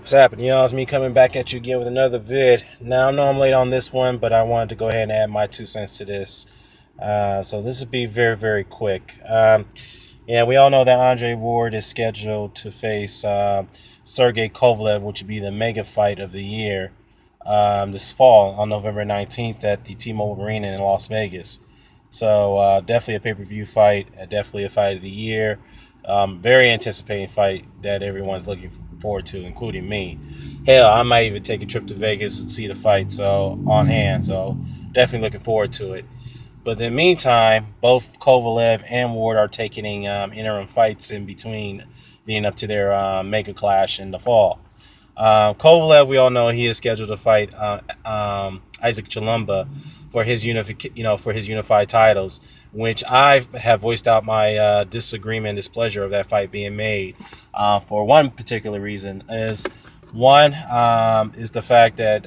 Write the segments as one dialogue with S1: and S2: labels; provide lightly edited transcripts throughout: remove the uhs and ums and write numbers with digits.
S1: What's happening, y'all? It's me coming back at you again with another vid. Now, I know I'm late on this one, but I wanted to go ahead and add my 2 cents to this. So this will be very, very quick. Yeah, we all know that Andre Ward is scheduled to face Sergey Kovalev, which would be the mega fight of the year, this fall on November 19th at the T-Mobile Arena in Las Vegas. So definitely a pay-per-view fight, definitely a fight of the year. Very anticipating fight that everyone's looking forward to, including me. Hell, I might even take a trip to Vegas and see the fight. So on hand. So definitely looking forward to it. But in the meantime, both Kovalev and Ward are taking interim fights in between, leading up to their mega clash in the fall. Kovalev, we all know he is scheduled to fight Isaac Chilumba for his unified titles, which I have voiced out my disagreement, displeasure of that fight being made. For one particular reason is the fact that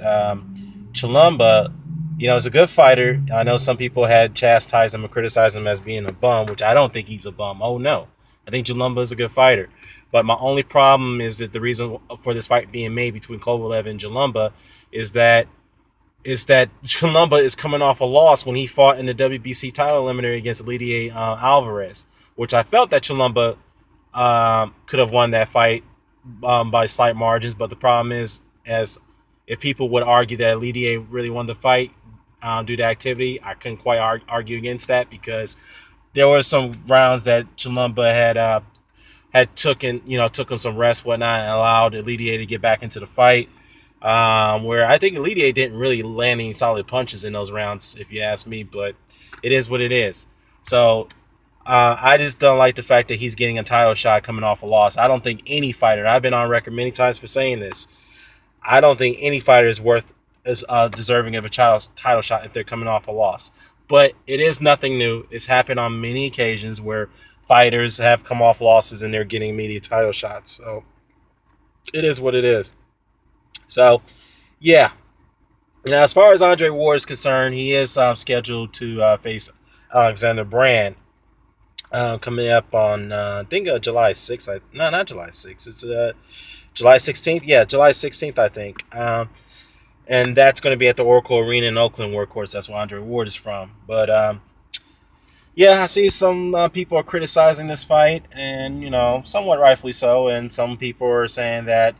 S1: Chilumba, is a good fighter. I know some people had chastised him and criticized him as being a bum, which I don't think he's a bum. Oh no, I think Chilumba is a good fighter. But my only problem is that the reason for this fight being made between Kovalev and Jalumba is that Jalumba is coming off a loss when he fought in the WBC title eliminator against Lidier Alvarez, which I felt that Jalumba could have won that fight by slight margins. But the problem is, as if people would argue that Lidier really won the fight due to activity, I couldn't quite argue against that because there were some rounds that Jalumba had took him some rest, whatnot, and allowed Elidier to get back into the fight. Where I think Elidier didn't really land any solid punches in those rounds, if you ask me, but it is what it is. So I just don't like the fact that he's getting a title shot coming off a loss. I don't think any fighter, and I've been on record many times for saying this, I don't think any fighter is deserving of a title shot if they're coming off a loss. But it is nothing new. It's happened on many occasions where fighters have come off losses and they're getting immediate title shots. So it is what it is. So yeah, as far as Andre Ward is concerned, he is scheduled to face Alexander Brand coming up on I think July 6th. No, not July 6th. It's July 16th. Yeah, July 16th, I think. And that's going to be at the Oracle Arena in Oakland, where of course that's where Andre Ward is from. But yeah, I see some people are criticizing this fight, and somewhat rightfully so. And some people are saying that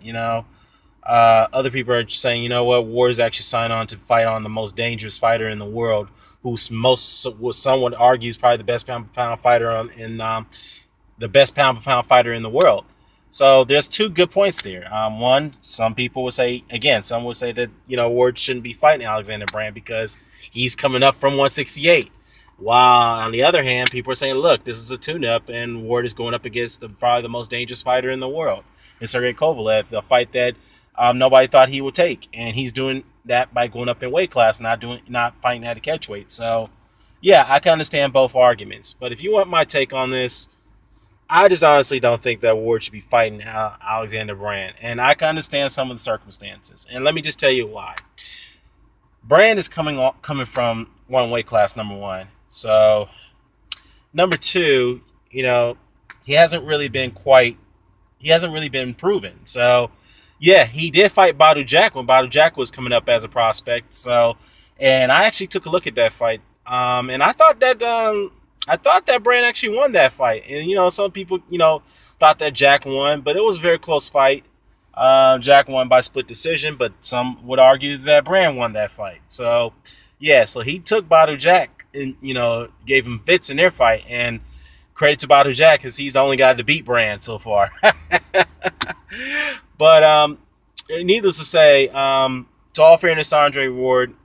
S1: other people are saying, what, Ward is actually signed on to fight on the most dangerous fighter in the world, who's someone argues probably the best pound for pound fighter the best pound for pound fighter in the world. So there's two good points there. One, some people would say, again, some would say that Ward shouldn't be fighting Alexander Brand because he's coming up from 168. While on the other hand, people are saying, look, this is a tune-up, and Ward is going up against probably the most dangerous fighter in the world, in Sergey Kovalev, a fight that nobody thought he would take, and he's doing that by going up in weight class, not fighting at a catch weight. So, yeah, I can understand both arguments. But if you want my take on this, I just honestly don't think that Ward should be fighting Alexander Brand, and I can understand some of the circumstances. And let me just tell you why. Brand is coming from one weight class, number one. So, number two, he hasn't really been proven. So, yeah, he did fight Badu Jack when Badu Jack was coming up as a prospect. So, and I actually took a look at that fight, and I thought that Brand actually won that fight. And some people thought that Jack won, but it was a very close fight. Jack won by split decision, but some would argue that Brand won that fight. So, yeah, so he took Badu Jack and, gave him fits in their fight. And credit to Badu Jack because he's the only guy to beat Brand so far. But needless to say, to all fairness to Andre Ward,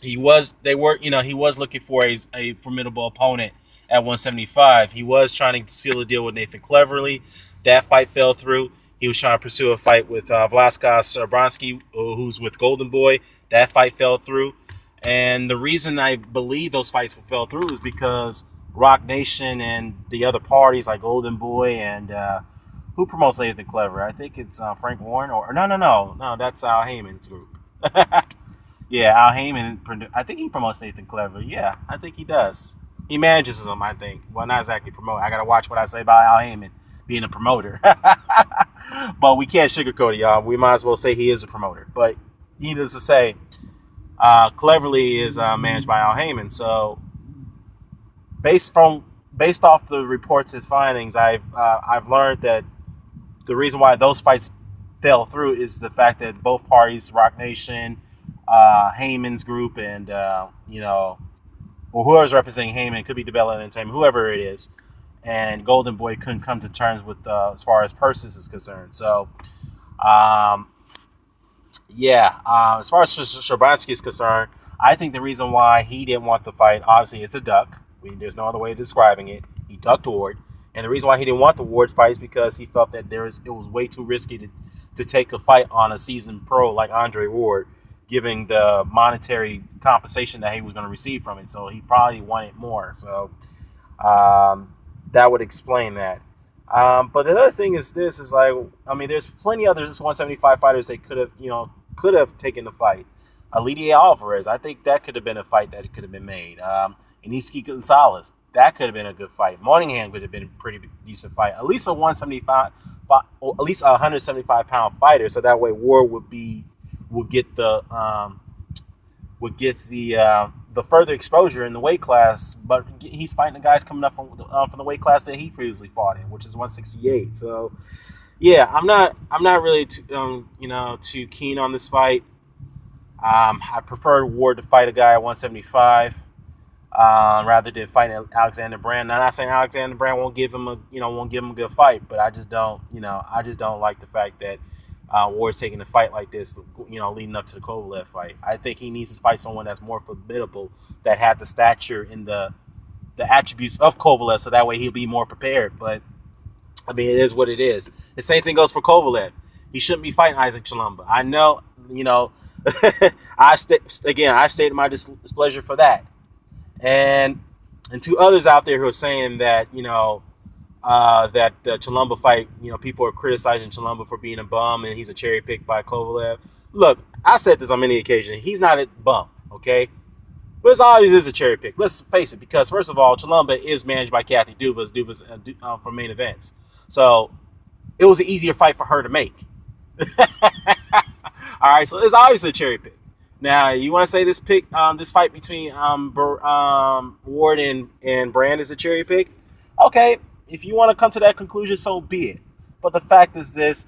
S1: he was looking for a formidable opponent at 175. He was trying to seal a deal with Nathan Cleverly. That fight fell through. He was trying to pursue a fight with Vlaskas Bronsky, who's with Golden Boy. That fight fell through. And the reason I believe those fights fell through is because Rock Nation and the other parties like Golden Boy and who promotes Nathan Clever? I think it's Frank Warren or no, that's Al Heyman's group. Yeah, Al Heyman. I think he promotes Nathan Clever. Yeah, I think he does. He manages him, I think. Well, not exactly promote. I gotta watch what I say about Al Heyman being a promoter. But we can't sugarcoat it, y'all. We might as well say he is a promoter. But needless to say, Cleverly is managed by Al Heyman. So based off the reports and findings, I've learned that the reason why those fights fell through is the fact that both parties, Rock Nation, Heyman's group, and or whoever's representing Heyman, could be DeBella Entertainment, whoever it is, and Golden Boy couldn't come to terms with as far as purses is concerned. So, as far as Sherbansky is concerned, I think the reason why he didn't want the fight, obviously, it's a duck. There's no other way of describing it. He ducked Ward. And the reason why he didn't want the Ward fight is because he felt that it was way too risky to take a fight on a seasoned pro like Andre Ward, giving the monetary compensation that he was going to receive from it. So he probably wanted more. So that would explain that. But the other thing is this is there's plenty other 175 fighters that could have taken the fight. Lidia Alvarez, I think that could have been a fight that could have been made. Iniski Gonzalez, that could have been a good fight. Moningham could have been a pretty decent fight. At least a 175 pound fighter, so that way Ward would get the further exposure in the weight class. But he's fighting the guys coming up from the weight class that he previously fought in, which is 168. So yeah, I'm not really too keen on this fight. I prefer Ward to fight a guy at 175 rather than fighting Alexander Brand. Now, I'm not saying Alexander Brand won't give him a good fight, but I just don't like the fact that Ward's taking a fight like this, leading up to the Kovalev fight. I think he needs to fight someone that's more formidable, that had the stature and the attributes of Kovalev, so that way he'll be more prepared. But it is what it is. The same thing goes for Kovalev. He shouldn't be fighting Isaac Chilumba. I know, I stated my displeasure for that, and to others out there who are saying that that the Chilumba fight, people are criticizing Chilumba for being a bum and he's a cherry picked by Kovalev. Look, I said this on many occasions. He's not a bum, okay? But it's always is a cherry pick. Let's face it, because first of all, Chilumba is managed by Kathy Duvas from Main Events, so it was an easier fight for her to make. All right, so it's obviously a cherry pick. Now, you want to say this fight between Ward and Brand is a cherry pick? Okay, if you want to come to that conclusion, so be it. But the fact is this: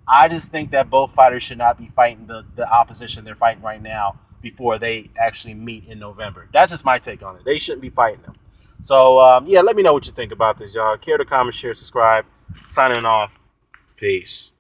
S1: I just think that both fighters should not be fighting the opposition they're fighting right now before they actually meet in November. That's just my take on it. They shouldn't be fighting them. So let me know what you think about this, y'all. Care to comment, share, subscribe. Signing off. Peace.